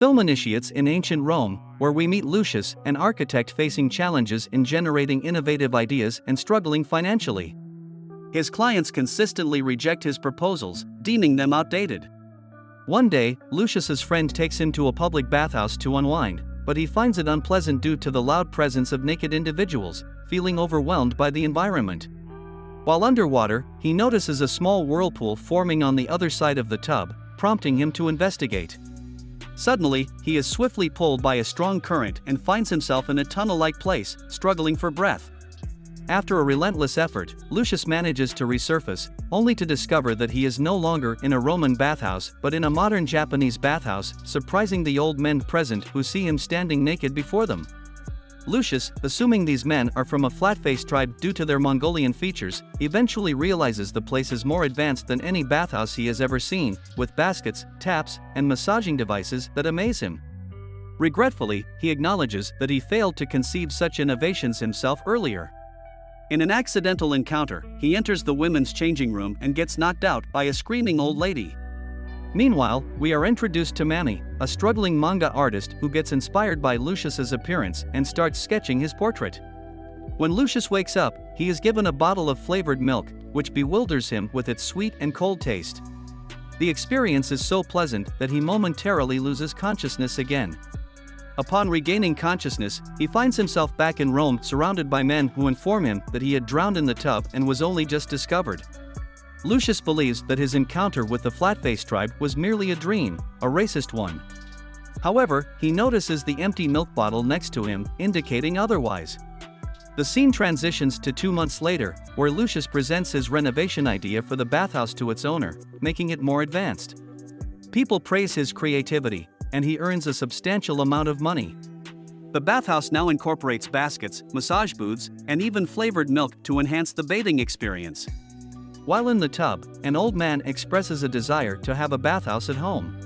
Film initiates in ancient Rome, where we meet Lucius, an architect facing challenges in generating innovative ideas and struggling financially. His clients consistently reject his proposals, deeming them outdated. One day, Lucius's friend takes him to a public bathhouse to unwind, but he finds it unpleasant due to the loud presence of naked individuals, feeling overwhelmed by the environment. While underwater, he notices a small whirlpool forming on the other side of the tub, prompting him to investigate. Suddenly, he is swiftly pulled by a strong current and finds himself in a tunnel-like place, struggling for breath. After a relentless effort, Lucius manages to resurface, only to discover that he is no longer in a Roman bathhouse but in a modern Japanese bathhouse, surprising the old men present who see him standing naked before them. Lucius, assuming these men are from a flat-faced tribe due to their Mongolian features, eventually realizes the place is more advanced than any bathhouse he has ever seen, with baskets, taps, and massaging devices that amaze him. Regretfully, he acknowledges that he failed to conceive such innovations himself earlier. In an accidental encounter, he enters the women's changing room and gets knocked out by a screaming old lady. Meanwhile, we are introduced to Mami, a struggling manga artist who gets inspired by Lucius's appearance and starts sketching his portrait. When Lucius wakes up, he is given a bottle of flavored milk, which bewilders him with its sweet and cold taste. The experience is so pleasant that he momentarily loses consciousness again. Upon regaining consciousness, he finds himself back in Rome surrounded by men who inform him that he had drowned in the tub and was only just discovered. Lucius believes that his encounter with the flat-faced tribe was merely a dream, a racist one. However, he notices the empty milk bottle next to him, indicating otherwise. The scene transitions to 2 months later, where Lucius presents his renovation idea for the bathhouse to its owner, making it more advanced. People praise his creativity, and he earns a substantial amount of money. The bathhouse now incorporates baskets, massage booths, and even flavored milk to enhance the bathing experience. While in the tub, an old man expresses a desire to have a bathhouse at home.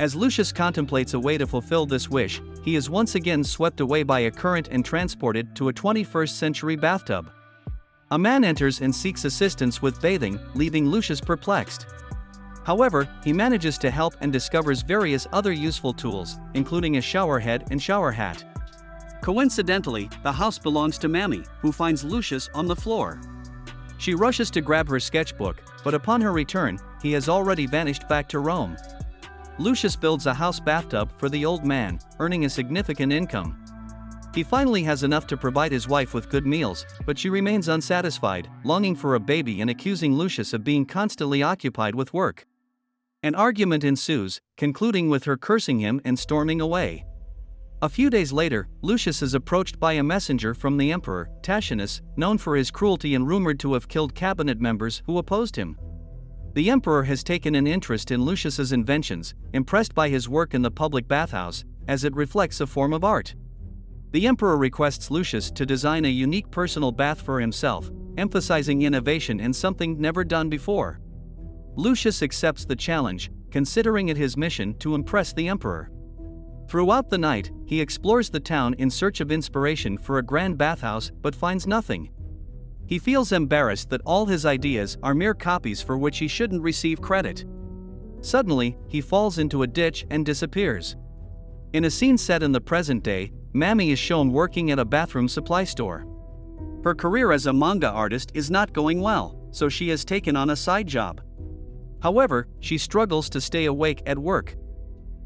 As Lucius contemplates a way to fulfill this wish, he is once again swept away by a current and transported to a 21st-century bathtub. A man enters and seeks assistance with bathing, leaving Lucius perplexed. However, he manages to help and discovers various other useful tools, including a shower head and shower hat. Coincidentally, the house belongs to Mami, who finds Lucius on the floor. She rushes to grab her sketchbook, but upon her return, he has already vanished back to Rome. Lucius builds a house bathtub for the old man, earning a significant income. He finally has enough to provide his wife with good meals, but she remains unsatisfied, longing for a baby and accusing Lucius of being constantly occupied with work. An argument ensues, concluding with her cursing him and storming away. A few days later, Lucius is approached by a messenger from the emperor, Tacitus, known for his cruelty and rumored to have killed cabinet members who opposed him. The emperor has taken an interest in Lucius's inventions, impressed by his work in the public bathhouse, as it reflects a form of art. The emperor requests Lucius to design a unique personal bath for himself, emphasizing innovation and something never done before. Lucius accepts the challenge, considering it his mission to impress the emperor. Throughout the night, he explores the town in search of inspiration for a grand bathhouse but finds nothing. He feels embarrassed that all his ideas are mere copies for which he shouldn't receive credit. Suddenly, he falls into a ditch and disappears. In a scene set in the present day, Mami is shown working at a bathroom supply store. Her career as a manga artist is not going well, so she has taken on a side job. However, she struggles to stay awake at work.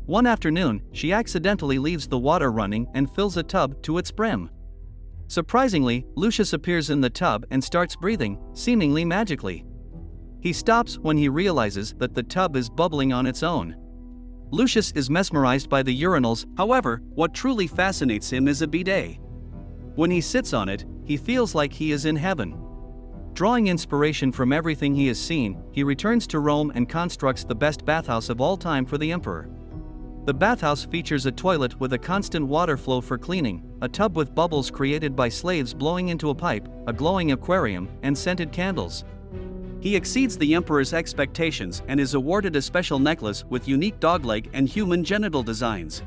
One afternoon, she accidentally leaves the water running and fills a tub to its brim. Surprisingly, Lucius appears in the tub and starts breathing, seemingly magically. He stops when he realizes that the tub is bubbling on its own. Lucius is mesmerized by the urinals, however, what truly fascinates him is a bidet. When he sits on it, he feels like he is in heaven. Drawing inspiration from everything he has seen, he returns to Rome and constructs the best bathhouse of all time for the emperor. The bathhouse features a toilet with a constant water flow for cleaning, a tub with bubbles created by slaves blowing into a pipe, a glowing aquarium, and scented candles. He exceeds the emperor's expectations and is awarded a special necklace with unique dogleg and human genital designs.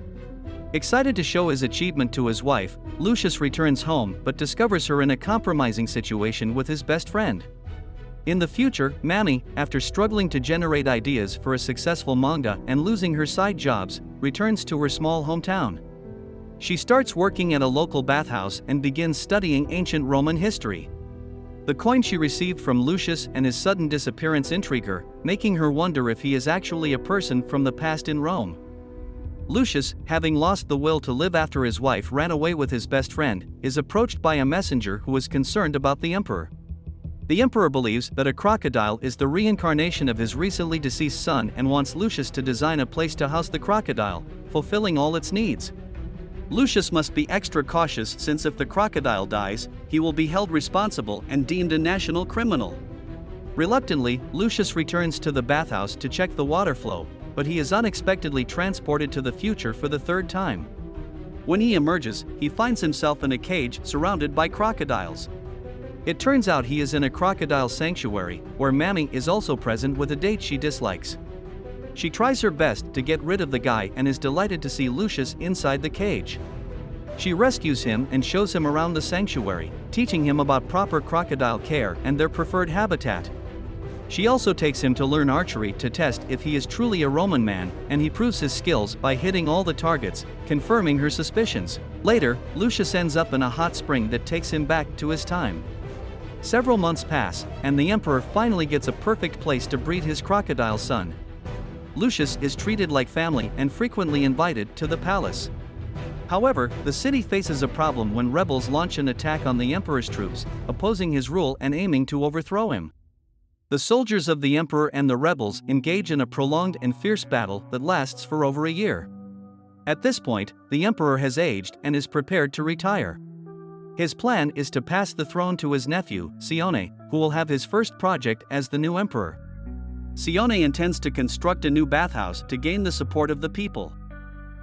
Excited to show his achievement to his wife, Lucius returns home but discovers her in a compromising situation with his best friend. In the future, Mami, after struggling to generate ideas for a successful manga and losing her side jobs, returns to her small hometown. She starts working at a local bathhouse and begins studying ancient Roman history. The coin she received from Lucius and his sudden disappearance intrigue her, making her wonder if he is actually a person from the past in Rome. Lucius, having lost the will to live after his wife ran away with his best friend, is approached by a messenger who is concerned about the emperor. The emperor believes that a crocodile is the reincarnation of his recently deceased son and wants Lucius to design a place to house the crocodile, fulfilling all its needs. Lucius must be extra cautious since if the crocodile dies, he will be held responsible and deemed a national criminal. Reluctantly, Lucius returns to the bathhouse to check the water flow, but he is unexpectedly transported to the future for the third time. When he emerges, he finds himself in a cage surrounded by crocodiles. It turns out he is in a crocodile sanctuary, where Mami is also present with a date she dislikes. She tries her best to get rid of the guy and is delighted to see Lucius inside the cage. She rescues him and shows him around the sanctuary, teaching him about proper crocodile care and their preferred habitat. She also takes him to learn archery to test if he is truly a Roman man, and he proves his skills by hitting all the targets, confirming her suspicions. Later, Lucius ends up in a hot spring that takes him back to his time. Several months pass, and the emperor finally gets a perfect place to breed his crocodile son. Lucius is treated like family and frequently invited to the palace. However, the city faces a problem when rebels launch an attack on the emperor's troops, opposing his rule and aiming to overthrow him. The soldiers of the emperor and the rebels engage in a prolonged and fierce battle that lasts for over a year. At this point, the emperor has aged and is prepared to retire. His plan is to pass the throne to his nephew, Cione, who will have his first project as the new emperor. Cione intends to construct a new bathhouse to gain the support of the people.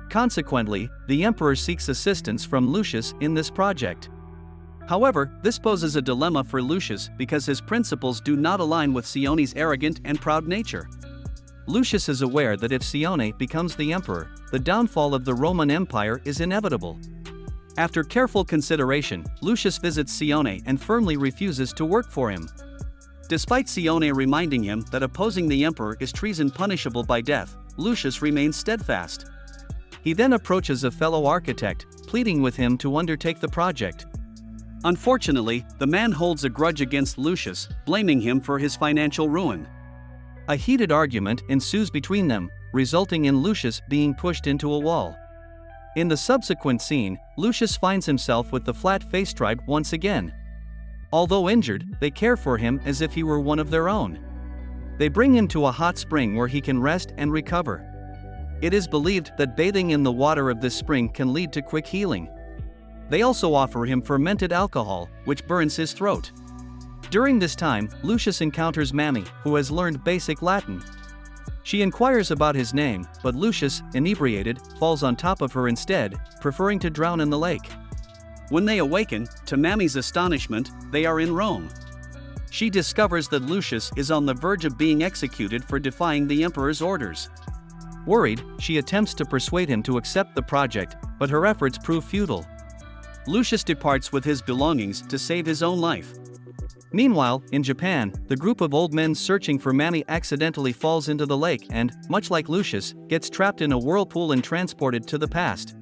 Consequently, the emperor seeks assistance from Lucius in this project. However, this poses a dilemma for Lucius because his principles do not align with Cione's arrogant and proud nature. Lucius is aware that if Cione becomes the emperor, the downfall of the Roman Empire is inevitable. After careful consideration, Lucius visits Cione and firmly refuses to work for him. Despite Cione reminding him that opposing the emperor is treason punishable by death, Lucius remains steadfast. He then approaches a fellow architect, pleading with him to undertake the project. Unfortunately, the man holds a grudge against Lucius, blaming him for his financial ruin. A heated argument ensues between them, resulting in Lucius being pushed into a wall. In the subsequent scene, Lucius finds himself with the flat face tribe once again. Although injured, they care for him as if he were one of their own. They bring him to a hot spring where he can rest and recover. It is believed that bathing in the water of this spring can lead to quick healing. They also offer him fermented alcohol, which burns his throat. During this time, Lucius encounters Mami, who has learned basic Latin. She inquires about his name, but Lucius, inebriated, falls on top of her instead, preferring to drown in the lake. When they awaken, to Mami's astonishment, they are in Rome. She discovers that Lucius is on the verge of being executed for defying the emperor's orders. Worried, she attempts to persuade him to accept the project, but her efforts prove futile. Lucius departs with his belongings to save his own life. Meanwhile, in Japan, the group of old men searching for Mami accidentally falls into the lake and, much like Lucius, gets trapped in a whirlpool and transported to the past.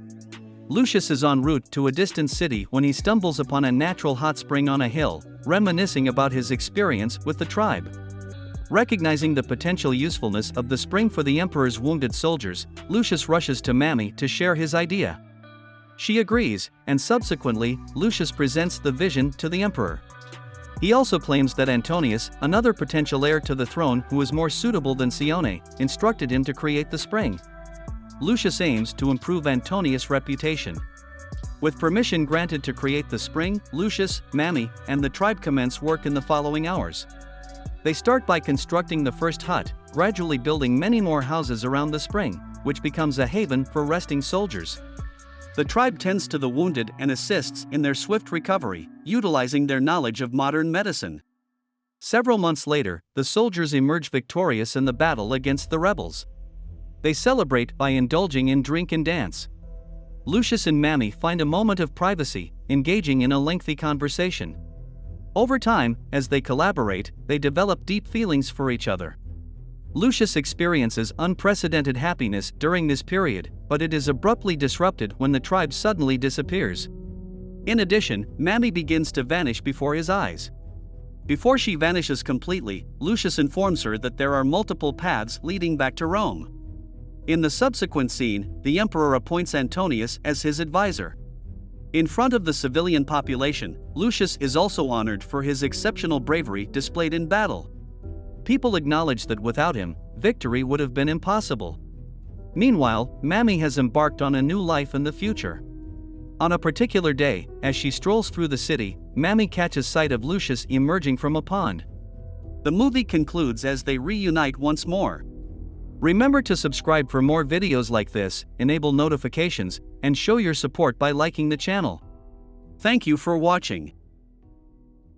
Lucius is en route to a distant city when he stumbles upon a natural hot spring on a hill, reminiscing about his experience with the tribe. Recognizing the potential usefulness of the spring for the emperor's wounded soldiers, Lucius rushes to Mami to share his idea. She agrees, and subsequently, Lucius presents the vision to the emperor. He also claims that Antonius, another potential heir to the throne who is more suitable than Cione, instructed him to create the spring. Lucius aims to improve Antonius' reputation. With permission granted to create the spring, Lucius, Mami, and the tribe commence work in the following hours. They start by constructing the first hut, gradually building many more houses around the spring, which becomes a haven for resting soldiers. The tribe tends to the wounded and assists in their swift recovery, utilizing their knowledge of modern medicine. Several months later, the soldiers emerge victorious in the battle against the rebels. They celebrate by indulging in drink and dance. Lucius and Mami find a moment of privacy, engaging in a lengthy conversation. Over time, as they collaborate, they develop deep feelings for each other. Lucius experiences unprecedented happiness during this period, but it is abruptly disrupted when the tribe suddenly disappears. In addition, Mammy begins to vanish before his eyes. Before she vanishes completely, Lucius informs her that there are multiple paths leading back to Rome. In the subsequent scene, the emperor appoints Antonius as his advisor. In front of the civilian population, Lucius is also honored for his exceptional bravery displayed in battle. People acknowledge that without him, victory would have been impossible. Meanwhile, Mammy has embarked on a new life in the future. On a particular day, as she strolls through the city, Mammy catches sight of Lucius emerging from a pond. The movie concludes as they reunite once more. Remember to subscribe for more videos like this, enable notifications, and show your support by liking the channel. Thank you for watching.